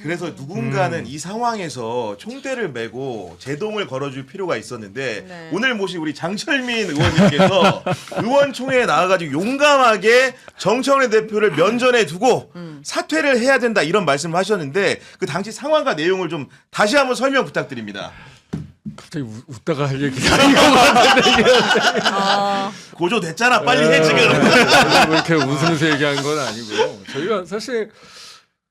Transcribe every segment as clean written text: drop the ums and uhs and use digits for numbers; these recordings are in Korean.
그래서 누군가는 이 상황에서 총대를 메고 제동을 걸어줄 필요가 있었는데 네. 오늘 모신 우리 장철민 의원님께서 의원총회에 나와가지고 용감하게 정청래 대표를 면전에 두고 사퇴를 해야 된다 이런 말씀을 하셨는데 그 당시 상황과 내용을 좀 다시 한번 설명 부탁드립니다. 갑자기 웃다가 할 얘기가 아닌 것 같은데 고조됐잖아 빨리 해 지금. 뭐 이렇게 웃으면서 얘기한 건 아니고요. 저희가 사실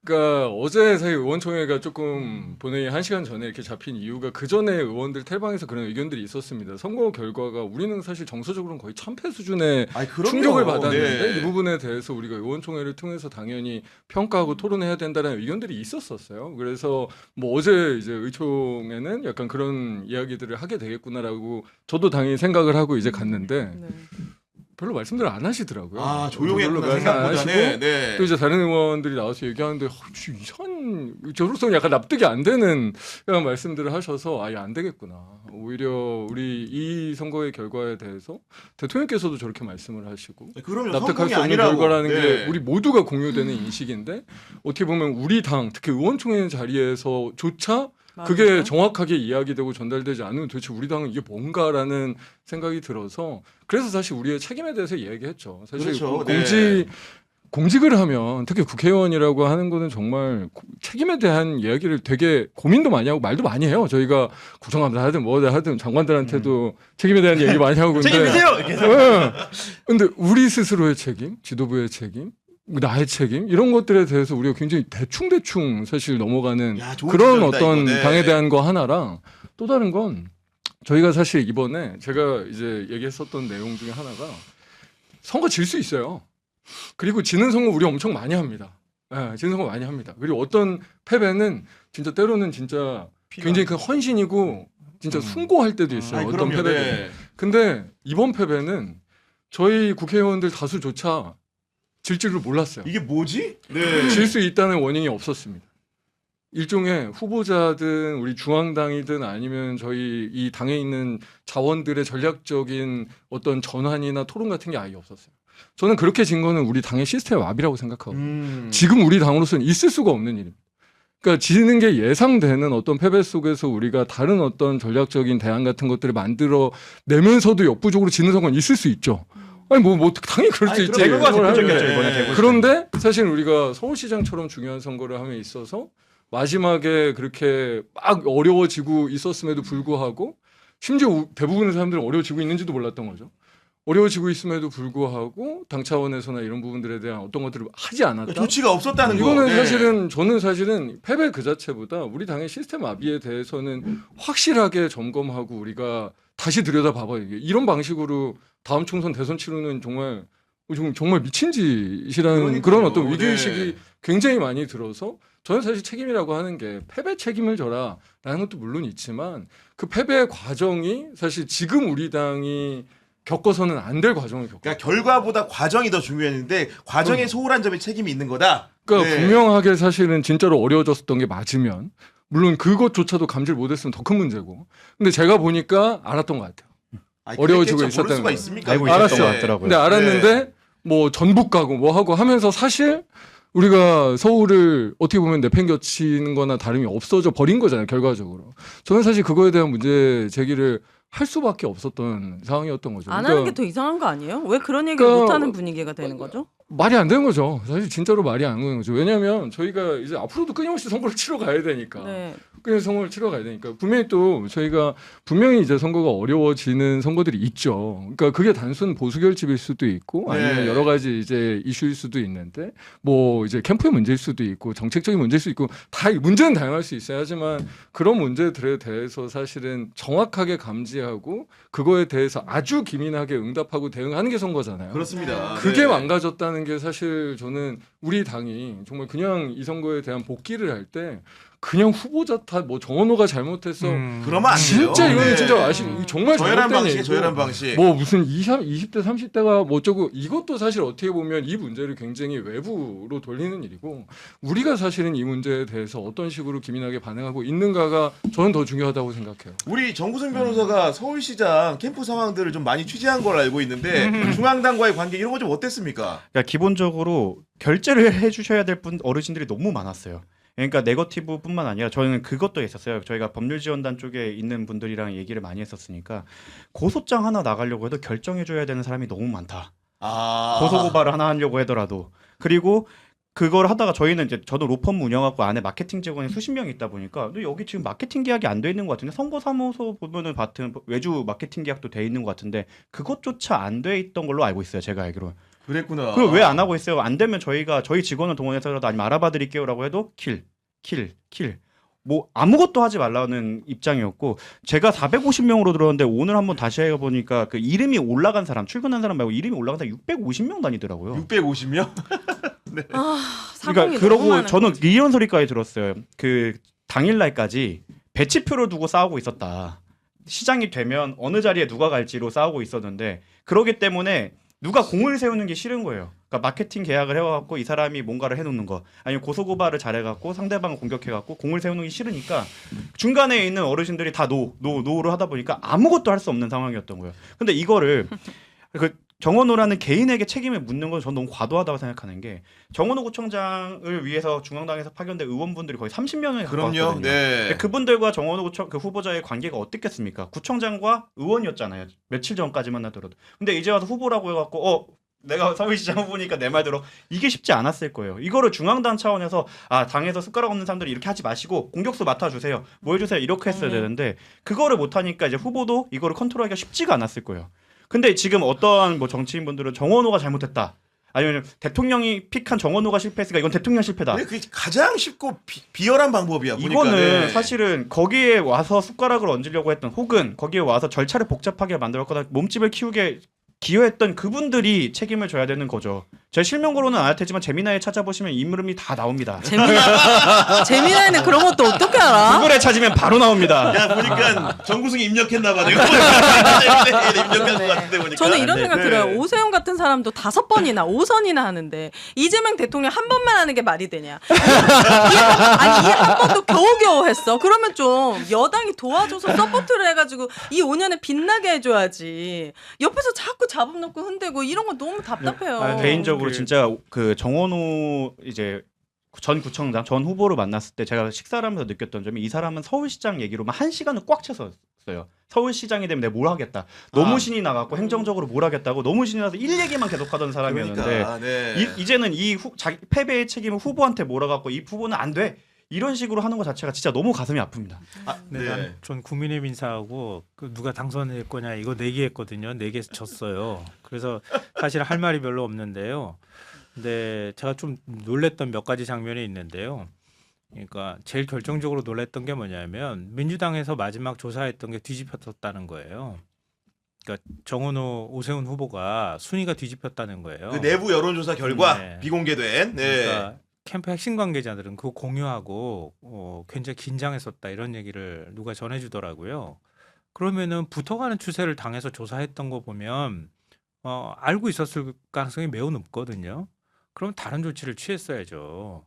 그러니까 어제 사실 의원총회가 조금 본회의 1시간 전에 이렇게 잡힌 이유가 그 전에 의원들 탈방에서 그런 의견들이 있었습니다. 선거 결과가 우리는 사실 정서적으로는 거의 참패 수준의 아니, 그럼요. 충격을 받았는데 네. 이 부분에 대해서 우리가 의원총회를 통해서 당연히 평가하고 토론해야 된다는 의견들이 있었어요. 그래서 뭐 어제 이제 의총에는 약간 그런 이야기들을 하게 되겠구나라고 저도 당연히 생각을 하고 이제 갔는데 네. 별로 말씀들을 안 하시더라고요. 아 별로 조용했구나 말씀 안 하시고 생각보다는. 네. 또 이제 다른 의원들이 나와서 얘기하는데 이상 저로서는 약간 납득이 안 되는 그런 말씀들을 하셔서 아예 안 되겠구나. 오히려 우리 이 선거의 결과에 대해서 대통령께서도 저렇게 말씀을 하시고 그럼요. 납득할 수 없는 아니라고. 결과라는 네. 게 우리 모두가 공유되는 인식인데 어떻게 보면 우리 당 특히 의원총회 자리에서조차 그게 맞아요. 정확하게 이야기되고 전달되지 않으면 도대체 우리 당은 이게 뭔가라는 생각이 들어서 그래서 사실 우리의 책임에 대해서 얘기했죠. 사실 그렇죠. 공직을 하면 특히 국회의원이라고 하는 거는 정말 책임에 대한 이야기를 되게 고민도 많이 하고 말도 많이 해요. 저희가 국정감사 하든 뭐든 하든 장관들한테도 책임에 대한 얘기 많이 하고 근데 책임지세요. 근데 우리 스스로의 책임, 지도부의 책임, 나의 책임 이런 것들에 대해서 우리가 굉장히 대충 사실 넘어가는 야, 좋은 그런 지적이다, 어떤 이거. 네. 당에 대한 거 하나랑 또 다른 건 저희가 사실 이번에 제가 이제 얘기했었던 내용 중에 하나가 선거 질 수 있어요. 그리고 지는 선거 우리 엄청 많이 합니다. 네, 지는 선거 많이 합니다. 그리고 어떤 패배는 진짜 때로는 진짜 굉장히 그 헌신이고 진짜 숭고할 때도 있어요. 아니, 어떤 그럼요. 패배는. 네. 근데 이번 패배는 저희 국회의원들 다수조차 질 줄을 몰랐어요. 이게 뭐지? 네. 질 수 있다는 원인이 없었습니다. 일종의 후보자든 우리 중앙당이든 아니면 저희 이 당에 있는 자원들의 전략적인 어떤 전환이나 토론 같은 게 아예 없었어요. 저는 그렇게 진 거는 우리 당의 시스템 마비라고 생각하고 지금 우리 당으로서는 있을 수가 없는 일입니다. 그러니까 지는 게 예상되는 어떤 패배 속에서 우리가 다른 어떤 전략적인 대안 같은 것들을 만들어 내면서도 역부족으로 지는 상황은 있을 수 있죠. 아니 뭐 당연히 그럴 수 있지. 대구가 대표적이었죠 네. 이번에 대구. 그런데 사실 우리가 서울시장처럼 중요한 선거를 함에 있어서 마지막에 그렇게 막 어려워지고 있었음에도 불구하고 심지어 대부분의 사람들은 어려워지고 있는지도 몰랐던 거죠. 어려워지고 있음에도 불구하고 당 차원에서나 이런 부분들에 대한 어떤 것들을 하지 않았다. 조치가 없었다는 거. 이거는 네. 저는 사실은 패배 그 자체보다 우리 당의 시스템 마비에 대해서는 확실하게 점검하고 우리가 다시 들여다봐봐요. 이런 방식으로 다음 총선 대선 치르는 정말 미친 짓이라는 그런 어떤 위기의식이 네. 굉장히 많이 들어서 저는 사실 책임이라고 하는 게 패배 책임을 져라라는 것도 물론 있지만 그 패배의 과정이 사실 지금 우리 당이 겪어서는 안 될 과정을 겪어요. 그러니까 결과보다 과정이 더 중요했는데 과정에 소홀한 점에 책임이 있는 거다. 그러니까 네. 분명하게 사실은 진짜로 어려워졌었던 게 맞으면 물론 그것조차도 감지를 못했으면 더 큰 문제고. 근데 제가 보니까 알았던 것 같아요. 아니, 어려워지고 그랬겠죠. 모를 있었다는 수가 거. 있습니까? 알고 그게? 있었던 알았어요. 것 같더라고요. 근데 알았는데 네. 뭐 전북 가고 뭐 하고 하면서 사실 우리가 서울을 어떻게 보면 내팽겨치는 거나 다름이 없어져 버린 거잖아요, 결과적으로. 저는 사실 그거에 대한 문제 제기를 할 수밖에 없었던 상황이었던 거죠. 안 하는 게 더 이상한 거 아니에요? 왜 그런 얘기를 그러니까 못 하는 분위기가 되는 거죠? 말이 안 되는 거죠. 사실 진짜로 말이 안 되는 거죠. 왜냐하면 저희가 이제 앞으로도 끊임없이 선거를 치러 가야 되니까. 네. 끊임없이 선거를 치러 가야 되니까. 분명히 또 저희가 분명히 이제 선거가 어려워지는 선거들이 있죠. 그러니까 그게 단순 보수 결집일 수도 있고 아니면 네. 여러 가지 이제 이슈일 수도 있는데 뭐 이제 캠프의 문제일 수도 있고 정책적인 문제일 수도 있고 다 문제는 다양할 수 있어요. 하지만 그런 문제들에 대해서 사실은 정확하게 감지하고 그거에 대해서 아주 기민하게 응답하고 대응하는 게 선거잖아요. 그렇습니다. 그게 네. 망가졌다는 게 사실 저는 우리 당이 정말 그냥 이 선거에 대한 복귀를 할 때 그냥 후보자 탓 뭐 정원호가 잘못해서 그러면 안 돼요. 진짜 이거는 네. 진짜 정말 저열한 잘못된 방식, 얘기고 저열한 방식. 뭐 무슨 20대 30대가 뭐 어쩌고 이것도 사실 어떻게 보면 이 문제를 굉장히 외부로 돌리는 일이고 우리가 사실은 이 문제에 대해서 어떤 식으로 기민하게 반응하고 있는가가 저는 더 중요하다고 생각해요. 우리 정구승 변호사가 서울시장 캠프 상황들을 좀 많이 취재한 걸로 알고 있는데 중앙당과의 관계 이런 거 좀 어땠습니까? 그러니까 기본적으로 결제를 해주셔야 될 분 어르신들이 너무 많았어요. 그러니까 네거티브뿐만 아니라 저는 그것도 있었어요. 저희가 법률지원단 쪽에 있는 분들이랑 얘기를 많이 했었으니까 고소장 하나 나가려고 해도 결정해줘야 되는 사람이 너무 많다. 고소고발을 하나 하려고 하더라도. 그리고 그걸 하다가 저희는 이제 저도 로펌 운영하고 안에 마케팅 직원이 수십 명 있다 보니까 근데 여기 지금 마케팅 계약이 안 돼 있는 것 같은데 선거사무소 보면은 같은 외주 마케팅 계약도 돼 있는 것 같은데 그것조차 안 돼 있던 걸로 알고 있어요. 제가 알기로. 그랬구나. 그걸 왜 안 하고 있어요? 안 되면 저희 직원을 동원해서라도 아니면 알아봐 드릴게요라고 해도 킬. 뭐 아무것도 하지 말라는 입장이었고 제가 450명으로 들었는데 오늘 한번 다시 해보니까 그 이름이 올라간 사람 출근한 사람 말고 이름이 올라간 사람 650명 다니더라고요. 650명? 그러니까 그러고 저는 이런 소리까지 들었어요. 그 당일날까지 배치표를 두고 싸우고 있었다. 시장이 되면 어느 자리에 누가 갈지로 싸우고 있었는데 그러기 때문에 누가 공을 세우는 게 싫은 거예요. 그러니까 마케팅 계약을 해와갖고 이 사람이 뭔가를 해놓는 거 아니면 고소고발을 잘해갖고 상대방을 공격해갖고 공을 세우는 게 싫으니까 중간에 있는 어르신들이 다 노를 하다 보니까 아무것도 할 수 없는 상황이었던 거예요. 근데 이거를 그 정원호라는 개인에게 책임을 묻는 건 저는 너무 과도하다고 생각하는 게 정원호 구청장을 위해서 중앙당에서 파견된 의원분들이 거의 30명을 갖고 그럼요. 왔거든요. 네. 그분들과 정원호 구청 그 후보자의 관계가 어떻겠습니까? 구청장과 의원이었잖아요. 며칠 전까지만 하더라도. 근데 이제 와서 후보라고 해갖고 내가 서울시장 후보니까 내 말 들어 이게 쉽지 않았을 거예요. 이거를 중앙당 차원에서 당에서 숟가락 없는 사람들이 이렇게 하지 마시고 공격수 맡아주세요. 뭐 해주세요. 이렇게 했어야 되는데 그거를 못하니까 이제 후보도 이거를 컨트롤하기가 쉽지가 않았을 거예요. 근데 지금 어떠한 뭐 정치인분들은 정원호가 잘못했다. 아니면 대통령이 픽한 정원호가 실패했으니까 이건 대통령 실패다. 그게 가장 쉽고 비열한 방법이야. 보니까. 이거는 네. 사실은 거기에 와서 숟가락을 얹으려고 했던 혹은 거기에 와서 절차를 복잡하게 만들었거나 몸집을 키우게 기여했던 그분들이 책임을 져야 되는 거죠. 제 실명으로는 안 할 테지만 재미나에 찾아보시면 이름이 다 나옵니다. 재미나에는 그런 것도 어떻게 알아? 구글에 찾으면 바로 나옵니다. 야 보니까 정구승이 입력했나봐. 내가 입력한 것 같은데 보니까. 저는 이런 네. 생각 들어요. 오세훈 같은 사람도 5번이나 5선이나 하는데 이재명 대통령 한 번만 하는 게 말이 되냐? 아니 한 번도 겨우겨우 했어. 그러면 좀 여당이 도와줘서 서포트를 해가지고 이 5년에 빛나게 해줘야지. 옆에서 자꾸 잡음 놓고 흔들고 이런 거 너무 답답해요. 개인적으로 진짜 그 정원호 이제 전 구청장 전 후보를 만났을 때 제가 식사를 하면서 느꼈던 점이 이 사람은 서울시장 얘기로만 1시간을 꽉 채웠어요. 서울시장이 되면 내가 뭘 하겠다. 너무 신이 나갖고 행정적으로 뭘 하겠다고 너무 신이 나서 일 얘기만 계속하던 사람이었는데 그러니까, 네. 이제는 자기 패배의 책임을 후보한테 몰아갖고 이 후보는 안 돼. 이런 식으로 하는 것 자체가 진짜 너무 가슴이 아픕니다. 네. 전 국민의힘 인사하고 누가 당선될 거냐 이거 내기했거든요. 내기에서 졌어요. 그래서 사실 할 말이 별로 없는데요. 근데 제가 좀 놀랬던 몇 가지 장면이 있는데요. 그러니까 제일 결정적으로 놀랬던 게 뭐냐면 민주당에서 마지막 조사했던 게 뒤집혔다는 거예요. 그러니까 정원호 오세훈 후보가 순위가 뒤집혔다는 거예요. 그 내부 여론조사 결과 네. 비공개된. 네. 그러니까 캠프 핵심 관계자들은 그거 공유하고 굉장히 긴장했었다 이런 얘기를 누가 전해주더라고요. 그러면은 붙어가는 추세를 당해서 조사했던 거 보면 알고 있었을 가능성이 매우 높거든요. 그럼 다른 조치를 취했어야죠.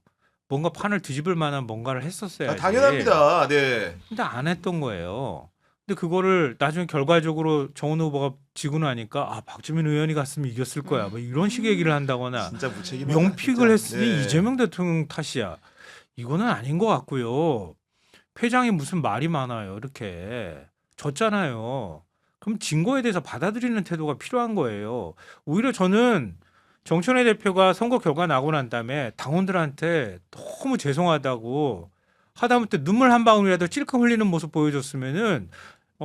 뭔가 판을 뒤집을 만한 뭔가를 했었어야지. 당연합니다. 네. 근데 안 했던 거예요. 근데 그거를 나중에 결과적으로 정원 후보가 지고 나니까 박주민 의원이 갔으면 이겼을 거야. 뭐 이런 식의 얘기를 한다거나 진짜 무책임하다. 명픽을 했으니 네. 이재명 대통령 탓이야. 이거는 아닌 것 같고요. 회장이 무슨 말이 많아요. 이렇게 졌잖아요. 그럼 진 거에 대해서 받아들이는 태도가 필요한 거예요. 오히려 저는 정청래 대표가 선거 결과 나고 난 다음에 당원들한테 너무 죄송하다고 하다못해 눈물 한 방울이라도 찔끔 흘리는 모습 보여줬으면은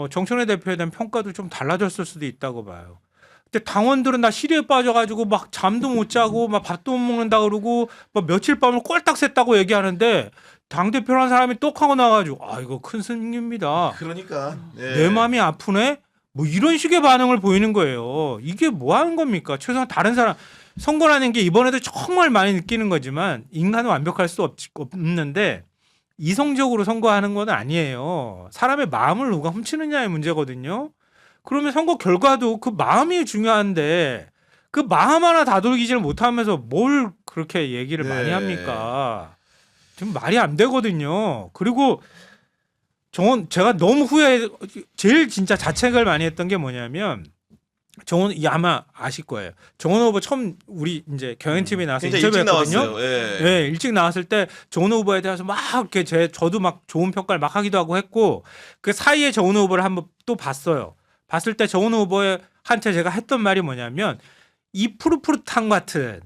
정청래 대표에 대한 평가도 좀 달라졌을 수도 있다고 봐요. 근데 당원들은 나 시리에 빠져가지고 막 잠도 못 자고 막 밥도 못 먹는다 그러고 막 며칠 밤을 꼴딱 샜다고 얘기하는데 당 대표라는 사람이 똑하고 나와가지고 이거 큰 승리입니다. 그러니까 네. 내 마음이 아프네. 뭐 이런 식의 반응을 보이는 거예요. 이게 뭐 하는 겁니까? 최소한 다른 사람 선거라는 게 이번에도 정말 많이 느끼는 거지만 인간은 완벽할 수 없는데 이성적으로 선거하는 건 아니에요. 사람의 마음을 누가 훔치느냐의 문제거든요. 그러면 선거 결과도 그 마음이 중요한데 그 마음 하나 다독이지를 못하면서 뭘 그렇게 얘기를 네. 많이 합니까? 지금 말이 안 되거든요. 그리고 제가 너무 제일 진짜 자책을 많이 했던 게 뭐냐면 아마 아실 거예요. 정원 후보 처음 우리 이제 경연TV에 나와서 굉장히 일찍 인터뷰했거든요. 나왔어요. 예. 네, 일찍 나왔을 때 정원 후보에 대해서 막 이렇게 저도 막 좋은 평가를 막 하기도 하고 했고 그 사이에 정원 후보를 한번 또 봤어요. 봤을 때 정원 후보한테 제가 했던 말이 뭐냐면 이 푸릇푸릇함 같은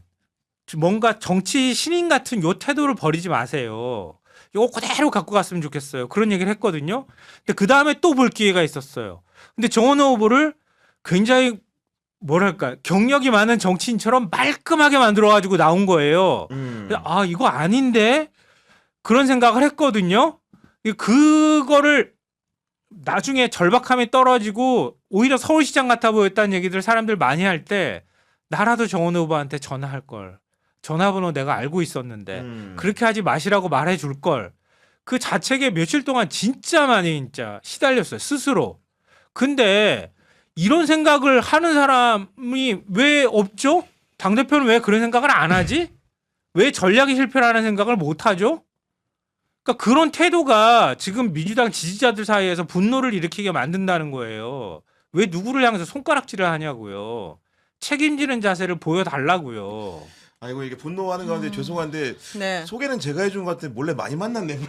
뭔가 정치 신인 같은 요 태도를 버리지 마세요. 이거 그대로 갖고 갔으면 좋겠어요. 그런 얘기를 했거든요. 근데 그 다음에 또 볼 기회가 있었어요. 근데 정원 후보를 굉장히 뭐랄까 경력이 많은 정치인처럼 말끔하게 만들어가지고 나온 거예요. 그래서 아 이거 아닌데 그런 생각을 했거든요. 그거를 나중에 절박함이 떨어지고 오히려 서울시장 같아 보였다는 얘기들 사람들 많이 할 때 나라도 정원 후보한테 전화할 걸. 전화번호 내가 알고 있었는데 그렇게 하지 마시라고 말해줄 걸. 그 자책에 며칠 동안 진짜 많이 진짜 시달렸어요 스스로. 근데 이런 생각을 하는 사람이 왜 없죠? 당대표는 왜 그런 생각을 안 하지? 왜 전략이 실패라는 생각을 못 하죠? 그러니까 그런 태도가 지금 민주당 지지자들 사이에서 분노를 일으키게 만든다는 거예요. 왜 누구를 향해서 손가락질을 하냐고요. 책임지는 자세를 보여달라고요. 아이고 이게 분노하는 가운데 죄송한데 네. 소개는 제가 해준 것 같은데 몰래 많이 만났네.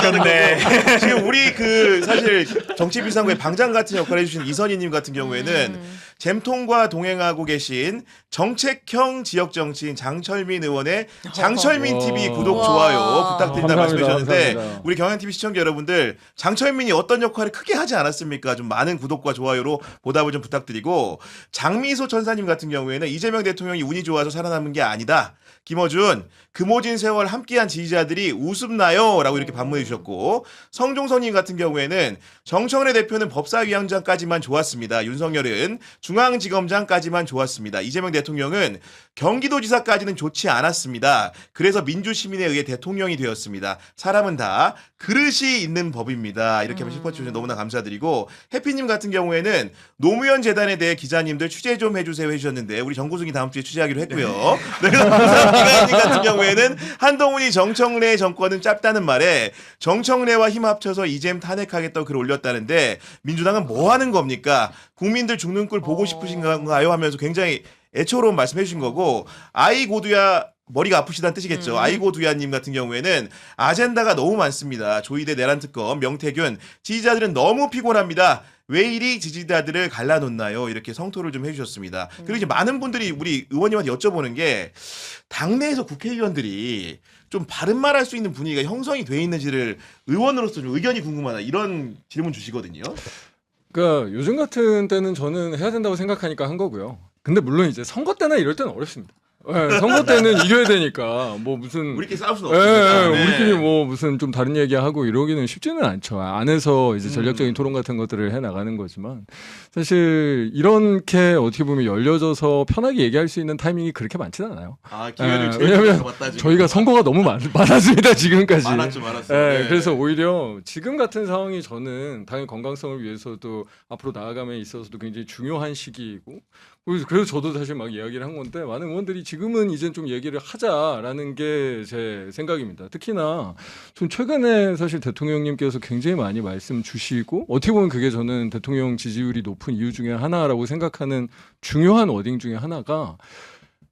그렇네. 지금 우리 그 사실 정치 비상구의 방장 같은 역할을 해주신 이선희님 같은 경우에는 잼통과 동행하고 계신 정책형 지역 정치인 장철민 의원의 장철민 TV 구독 좋아요 와. 부탁드린다 감사합니다. 말씀해주셨는데 감사합니다. 우리 경향 TV 시청자 여러분들 장철민이 어떤 역할을 크게 하지 않았습니까? 좀 많은 구독과 좋아요로 보답을 좀 부탁드리고 장미소 천사님 같은 경우에는 이재명 대통령이 운이 좋아서 살아남은 게 아니다. 김어준 금오진 세월 함께한 지지자들이 웃음나요 라고 이렇게 반문해 주셨고 성종선님 같은 경우에는 정청래 대표는 법사위원장까지만 좋았습니다. 윤석열은 중앙지검장까지만 좋았습니다. 이재명 대통령은 경기도지사까지는 좋지 않았습니다. 그래서 민주시민에 의해 대통령이 되었습니다. 사람은 다 그릇이 있는 법입니다. 이렇게 하면 슈퍼챗 너무나 감사드리고 해피님 같은 경우에는 노무현 재단에 대해 기자님들 취재 좀 해주세요 해주셨는데 우리 정구승이 다음 주에 취재하기로 했고요. 네, 기자님 같은 경우에는 한동훈이 정청래 정권은 짧다는 말에 정청래와 힘 합쳐서 이잼 탄핵하겠다고 글 올렸다는데 민주당은 뭐 하는 겁니까? 국민들 죽는 꼴 보고 싶으신가요? 하면서 굉장히 애처로운 말씀해 주신 거고 아이 고두야 머리가 아프시다는 뜻이겠죠. 아이고두야님 같은 경우에는 아젠다가 너무 많습니다. 조이대 내란 특검, 명태균 지지자들은 너무 피곤합니다. 왜 이리 지지자들을 갈라놓나요? 이렇게 성토를 좀 해주셨습니다. 그리고 이제 많은 분들이 우리 의원님한테 여쭤보는 게 당내에서 국회의원들이 좀 바른 말 할 수 있는 분위기가 형성이 돼 있는지를 의원으로서 좀 의견이 궁금하다 이런 질문 주시거든요. 그러니까 요즘 같은 때는 저는 해야 된다고 생각하니까 한 거고요. 근데 물론 이제 선거 때나 이럴 때는 어렵습니다. 네, 선거 때는 이겨야 되니까 뭐 무슨 우리끼리 싸울 수는 예, 없으니까. 예, 우리끼리 뭐 무슨 좀 다른 얘기하고 이러기는 쉽지는 않죠. 안에서 이제 전략적인 토론 같은 것들을 해 나가는 거지만 사실 이렇게 어떻게 보면 열려져서 편하게 얘기할 수 있는 타이밍이 그렇게 많지는 않아요. 아 기회를 예, 제일 왜냐면 맞다, 지금. 저희가 선거가 너무 많았습니다 지금까지. 많았죠. 예, 네. 그래서 오히려 지금 같은 상황이 저는 당의 건강성을 위해서도 앞으로 나아감에 있어서도 굉장히 중요한 시기이고 그래서 저도 사실 막 이야기를 한 건데 많은 의원들이 지금은 이제 좀 얘기를 하자라는 게 제 생각입니다. 특히나 좀 최근에 사실 대통령님께서 굉장히 많이 말씀 주시고 어떻게 보면 그게 저는 대통령 지지율이 높은 이유 중에 하나라고 생각하는 중요한 워딩 중에 하나가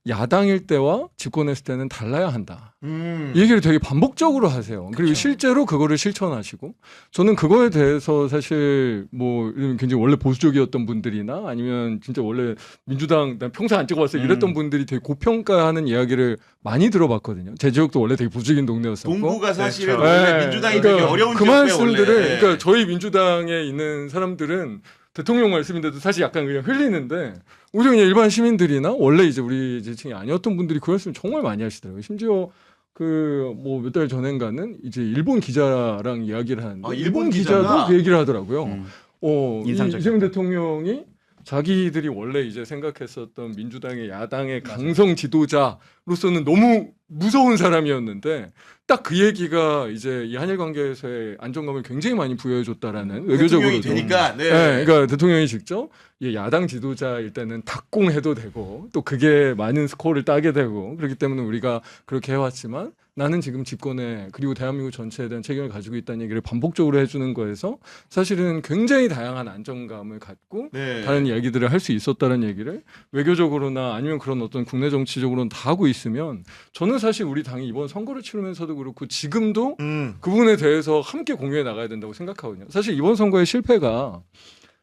야당일 때와 집권했을 때는 달라야 한다. 이 얘기를 되게 반복적으로 하세요. 그리고 그쵸. 실제로 그거를 실천하시고 저는 그거에 대해서 사실 뭐 굉장히 원래 보수적이었던 분들이나 아니면 진짜 원래 민주당 난 평생 안 찍어봤어요 이랬던 분들이 되게 고평가하는 이야기를 많이 들어봤거든요. 제 지역도 원래 되게 보수적인 동네였었고 동구가 사실은 그렇죠. 원래 네. 민주당이 그러니까 되게 어려운 그 지역이에요, 말씀들을 원래. 그러니까 저희 민주당에 있는 사람들은 대통령 말씀인데도 사실 약간 그냥 흘리는데 오히려 그냥 일반 시민들이나 원래 이제 우리 지층이 아니었던 분들이 그 말씀 정말 많이 하시더라고요. 심지어 그 뭐 몇 달 전엔가는 이제 일본 기자랑 이야기를 하는데 아, 일본 일본 기자가? 기자도 그 얘기를 하더라고요. 인상적이었다. 이재명 대통령이 자기들이 원래 이제 생각했었던 민주당의 야당의 강성 지도자 로서는 너무 무서운 사람이었는데 딱 그 얘기가 이제 이 한일 관계에서의 안정감을 굉장히 많이 부여해줬다라는 외교적으로도 대통령이 되니까 네. 네, 그러니까 대통령이 직접 이 야당 지도자일 때는 tak공해도 되고 또 그게 많은 스코어를 따게 되고 그렇기 때문에 우리가 그렇게 해왔지만 나는 지금 집권에 그리고 대한민국 전체에 대한 책임을 가지고 있다는 얘기를 반복적으로 해주는 거에서 사실은 굉장히 다양한 안정감을 갖고 네. 다른 이야기들을 할 수 있었다는 얘기를 외교적으로나 아니면 그런 어떤 국내 정치적으로는 다 하고 있으면 저는 사실 우리 당이 이번 선거를 치르면서도 그렇고 지금도 그 부분에 대해서 함께 공유해 나가야 된다고 생각하거든요. 사실 이번 선거의 실패가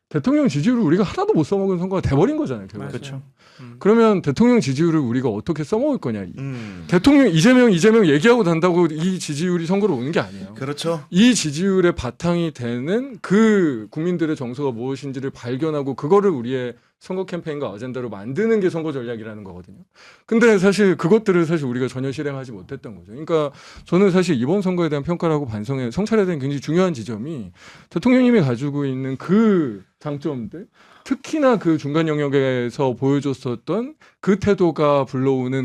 대통령 지지율을 우리가 하나도 못 써먹은 선거가 돼버린 거잖아요. 결국. 맞아요. 그렇죠. 그러면 대통령 지지율을 우리가 어떻게 써먹을 거냐. 음. 대통령 이재명 얘기하고 단다고 이 지지율이 선거로 오는 게 아니에요. 그렇죠. 이 지지율의 바탕이 되는 그 국민들의 정서가 무엇인지를 발견하고 그거를 우리의 선거 캠페인과 아젠다로 만드는 게 선거 전략이라는 거거든요. 근데 사실 그것들을 사실 우리가 전혀 실행하지 못했던 거죠. 그러니까 저는 사실 이번 선거에 대한 평가를 하고 반성에 성찰에 대한 굉장히 중요한 지점이 대통령님이 가지고 있는 그 장점들 특히나 그 중간 영역에서 보여줬었던 그 태도가 불러오는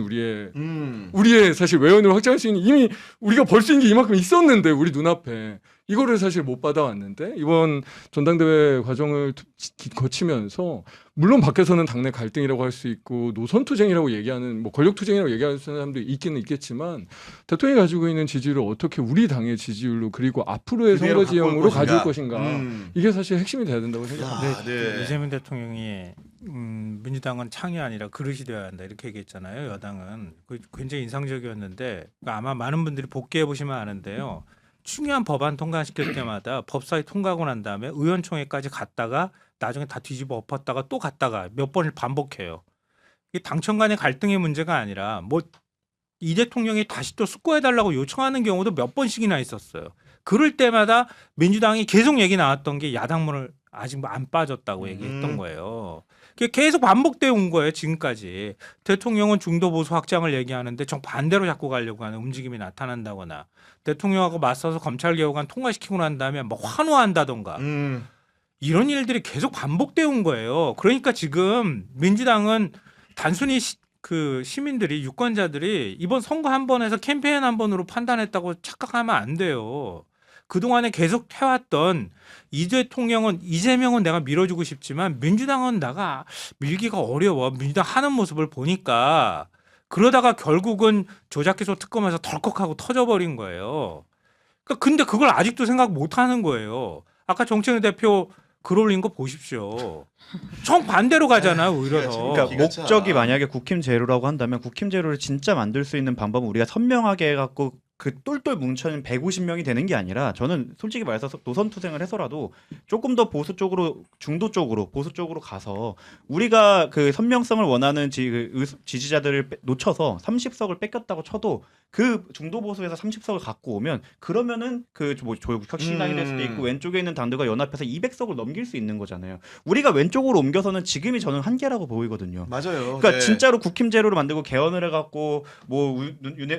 우리의 사실 외연을 확장할 수 있는 이미 우리가 벌 수 있는 게 이만큼 있었는데 우리 눈앞에 이거를 사실 못 받아왔는데 이번 전당대회 과정을 거치면서 물론 밖에서는 당내 갈등이라고 할 수 있고 노선투쟁이라고 얘기하는 뭐 권력투쟁이라고 얘기하는 사람도 있기는 있겠지만 대통령이 가지고 있는 지지율을 어떻게 우리 당의 지지율로 그리고 앞으로의 그대로 선거 지형으로 바꿀 가질 것인가 이게 이게 사실 핵심이 돼야 된다고 생각합니다. 네. 이재명 대통령이 민주당은 창이 아니라 그릇이 되어야 한다 이렇게 얘기했잖아요. 여당은 그 굉장히 인상적이었는데 아마 많은 분들이 복귀해 보시면 아는데요. 중요한 법안 통과시킬 때마다 법사위 통과하고 난 다음에 의원총회까지 갔다가 나중에 다 뒤집어 엎었다가 또 갔다가 몇 번을 반복해요. 이게 당청 간의 갈등의 문제가 아니라 뭐 이 대통령이 다시 또 숙고해달라고 요청하는 경우도 몇 번씩이나 있었어요. 그럴 때마다 민주당이 계속 얘기 나왔던 게 야당문을 아직 안 빠졌다고 얘기했던 거예요. 그게 계속 반복되어 온 거예요. 지금까지. 대통령은 중도 보수 확장을 얘기하는데 정반대로 자꾸 가려고 하는 움직임이 나타난다거나 대통령하고 맞서서 검찰개혁안 통과시키고 난 다음에 뭐 환호한다던가 이런 일들이 계속 반복되어 온 거예요. 그러니까 지금 민주당은 단순히 그 시민들이 유권자들이 이번 선거 한 번에서 캠페인 한 번으로 판단했다고 착각하면 안 돼요. 그동안에 계속 해왔던 이 대통령은 이재명은 내가 밀어주고 싶지만 민주당은 내가 밀기가 어려워. 민주당 하는 모습을 보니까 그러다가 결국은 조작기소 특검에서 덜컥하고 터져버린 거예요. 그러니까 근데 그걸 아직도 생각 못하는 거예요. 아까 정청래 대표 글 올린 거 보십시오. 정반대로 가잖아요. 오히려 더. 그러니까 목적이 만약에 국힘 제로라고 한다면 국힘 제로를 진짜 만들 수 있는 방법은 우리가 선명하게 해갖고 그 똘똘 뭉쳐는 150명이 되는 게 아니라 저는 솔직히 말해서 노선 투쟁을 해서라도 조금 더 보수 쪽으로 중도 쪽으로 보수 쪽으로 가서 우리가 그 선명성을 원하는 지지자들을 놓쳐서 30석을 뺏겼다고 쳐도 그 중도 보수에서 30석을 갖고 오면 그러면은 그 뭐 혁신당이 될 수도 있고 왼쪽에 있는 당들과 연합해서 200석을 넘길 수 있는 거잖아요. 우리가 왼쪽으로 옮겨서는 지금이 저는 한계라고 보이거든요. 맞아요. 그러니까 네. 진짜로 국힘 제로를 만들고 개헌을 해갖고 뭐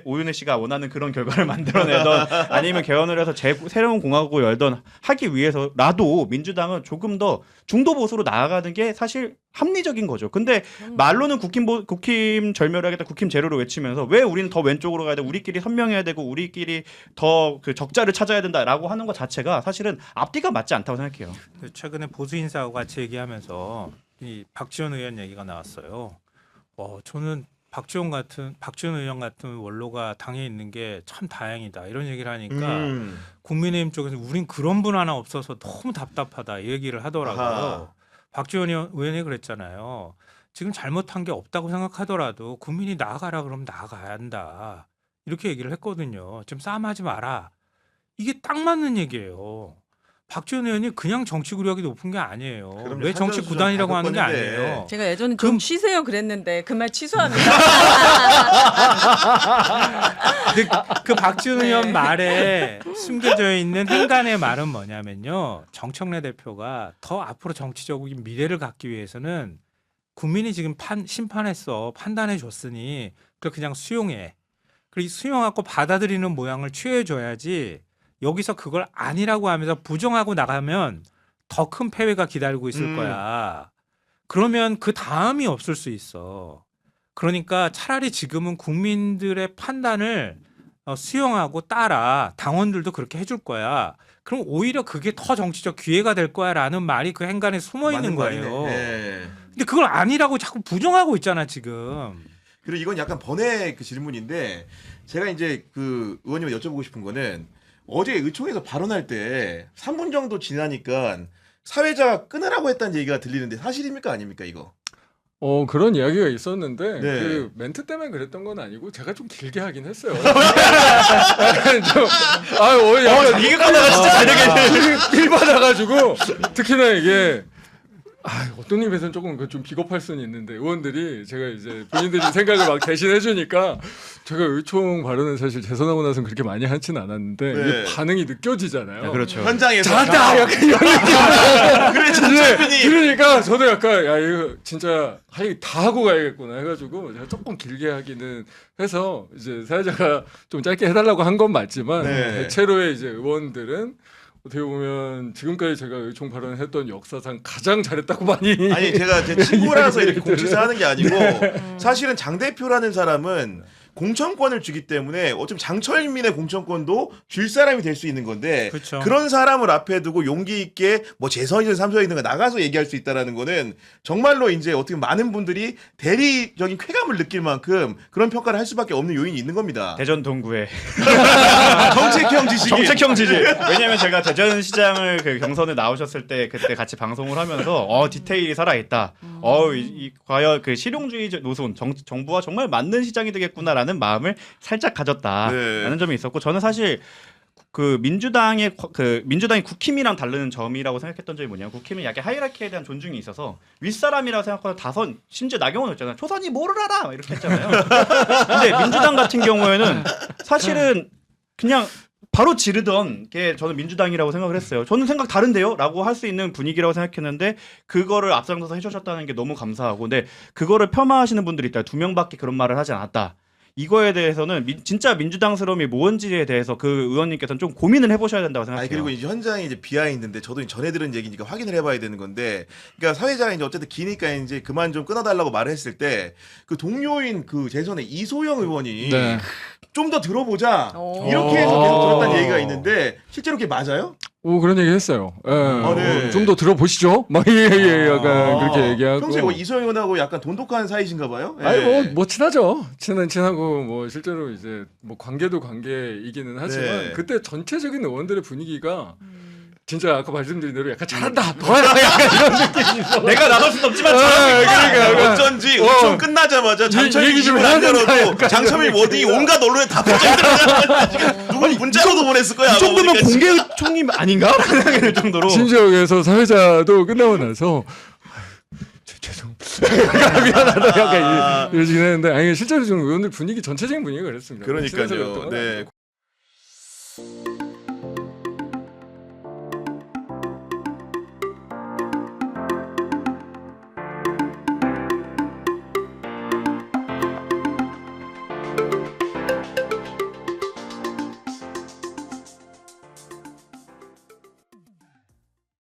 오윤혜 씨가 원하는 그런 결과를 만들어내던 아니면 개헌을 해서 새로운 공화국을 열던 하기 위해서라도 민주당은 조금 더 중도 보수로 나아가는 게 사실 합리적인 거죠. 근데 말로는 국힘 절멸을 하겠다, 국힘 제로를 외치면서 왜 우리는 더 왼쪽으로 가야 돼? 우리끼리 선명해야 되고 우리끼리 더 그 적자를 찾아야 된다라고 하는 것 자체가 사실은 앞뒤가 맞지 않다고 생각해요. 최근에 보수 인사하고 같이 얘기하면서 이 박지원 의원 얘기가 나왔어요. 저는 박지원 의원 같은 원로가 당에 있는 게 참 다행이다 이런 얘기를 하니까 국민의힘 쪽에서 우린 그런 분 하나 없어서 너무 답답하다 이 얘기를 하더라고요. 아하. 박지원 의원이 그랬잖아요. 지금 잘못한 게 없다고 생각하더라도 국민이 나아가라 그러면 나아가야 한다 이렇게 얘기를 했거든요. 좀 싸움하지 마라. 이게 딱 맞는 얘기예요. 박지원 의원이 그냥 정치 구력이 높은 게 아니에요. 그럼요. 왜 정치 산전수전 구단이라고 하는 게 다녔건데. 아니에요. 제가 예전에 좀 쉬세요 그랬는데 그 말 취소합니다. 근데 그 박지원 네. 의원 말에 숨겨져 있는 행간의 말은 뭐냐면요. 정청래 대표가 더 앞으로 정치적인 미래를 갖기 위해서는 국민이 지금 심판했어. 판단해 줬으니 그걸 그냥 수용해. 그리고 수용하고 받아들이는 모양을 취해줘야지 여기서 그걸 아니라고 하면서 부정하고 나가면 더 큰 패배가 기다리고 있을 거야. 그러면 그 다음이 없을 수 있어. 그러니까 차라리 지금은 국민들의 판단을 수용하고 따라 당원들도 그렇게 해줄 거야. 그럼 오히려 그게 더 정치적 기회가 될 거야라는 말이 그 행간에 숨어 있는 맞는 거예요. 말이네. 예. 근데 그걸 아니라고 자꾸 부정하고 있잖아 지금. 그리고 이건 약간 번외 그 질문인데 제가 이제 그 의원님을 여쭤보고 싶은 거는 어제 의총에서 발언할 때 3분 정도 지나니까 사회자가 끊으라고 했다는 얘기가 들리는데 사실입니까 아닙니까 이거? 그런 이야기가 있었는데 네. 그 멘트 때문에 그랬던 건 아니고 제가 좀 길게 하긴 했어요. 약간 좀 약간 이게 끝나가 진짜 잘 되겠네. 길 받아가지고 특히나 이게 어떤 입에서는 조금 좀 비겁할 수는 있는데 의원들이 제가 이제 본인들이 생각을 막 대신해 주니까 제가 의총 발언을 사실 재선하고 나서는 그렇게 많이 하진 않았는데 네. 이게 반응이 느껴지잖아요. 그렇죠. 현장에서 잘한다 약간 이런 그래 네, 전철분이 그러니까 저도 약간 야 이거 진짜 다 하고 가야겠구나 해가지고 제가 조금 길게 하기는 해서 이제 사회자가 좀 짧게 해달라고 한 건 맞지만 네. 대체로의 이제 의원들은 어떻게 보면 지금까지 제가 의총 발언했던 역사상 가장 잘했다고 많이 아니 제가 제 친구라서 이렇게 공치사 하는 게 아니고 음. 사실은 장 대표라는 사람은 공천권을 주기 때문에 어쩌면 장철민의 공천권도 줄 사람이 될 수 있는 건데 그렇죠. 그런 사람을 앞에 두고 용기 있게 뭐 재선이든 삼선이든 나가서 얘기할 수 있다라는 거는 정말로 이제 어떻게 보면 많은 분들이 대리적인 쾌감을 느낄 만큼 그런 평가를 할 수밖에 없는 요인이 있는 겁니다. 대전 동구에 정책형 지식이 정책형 지지. 왜냐면 제가 대전시장을 그 경선에 나오셨을 때 그때 같이 방송을 하면서 디테일이 살아있다. 과연 그 실용주의 노선 정부와 정말 맞는 시장이 되겠구나라는 마음을 살짝 가졌다라는 네. 점이 있었고 저는 사실 그 민주당이 국힘이랑 다른 점이라고 생각했던 점이 뭐냐면 국힘은 약간 하이라키에 대한 존중이 있어서 윗사람이라고 생각하고 다선 심지어 나경원 했잖아요. 초선이 뭐를 알아 막 이렇게 했잖아요. 근데 민주당 같은 경우에는 사실은 그냥 바로 지르던 게 저는 민주당이라고 생각을 했어요. 저는 생각 다른데요? 라고 할 수 있는 분위기라고 생각했는데 그거를 앞장서서 해주셨다는 게 너무 감사하고 근데 그거를 폄하하시는 분들이 있다. 2명밖에 그런 말을 하지 않았다. 이거에 대해서는 진짜 민주당스러움이 뭔지에 대해서 그 의원님께서는 좀 고민을 해보셔야 된다고 생각해요. 아니 그리고 이제 현장에 이제 비하인드인데 저도 전해 들은 얘기니까 확인을 해봐야 되는 건데, 그러니까 사회자가 이제 어쨌든 기니까 이제 그만 좀 끊어달라고 말을 했을 때 그 동료인 그 재선의 이소영 의원이 네. 좀 더 들어보자 오. 이렇게 해서 계속 들었다는 얘기가 있는데 실제로 그게 맞아요? 그런 얘기 했어요. 예. 네. 좀 더 들어보시죠. 막 약간 그렇게 얘기하고. 평소에 뭐 이소영 의원하고 약간 돈독한 사이신가 봐요? 예. 아니 뭐 친하죠. 친하고 뭐 실제로 이제 뭐 관계도 관계이기는 하지만 네. 그때 전체적인 의원들의 분위기가 진짜 아까 말씀드린 대로 약간 잘한다, 더 해라, 약간 이런 느낌이 있어. 내가 나설 순 없지만 그러니까 어쩐지 의총 끝나자마자 장철민 얘기 좀 입을 해야 안 된다, 열어도 약간 장철민 이런 워딩이 온갖 언론에 다 퍼져있더라고요. 누군 문자로도 보냈을 거야. 이 정도면 아마 보니까. 공개 총리 아닌가? 라는 생각이 들 정도로 심지어 그래서 사회자도 끝나고 나서 죄송 미안하다 약간 이러시긴 했는데 아니 실제로 좀 의원들 분위기 전체적인 분위기가 그랬습니다. 친해서 그랬던 그러니까요. 건 네.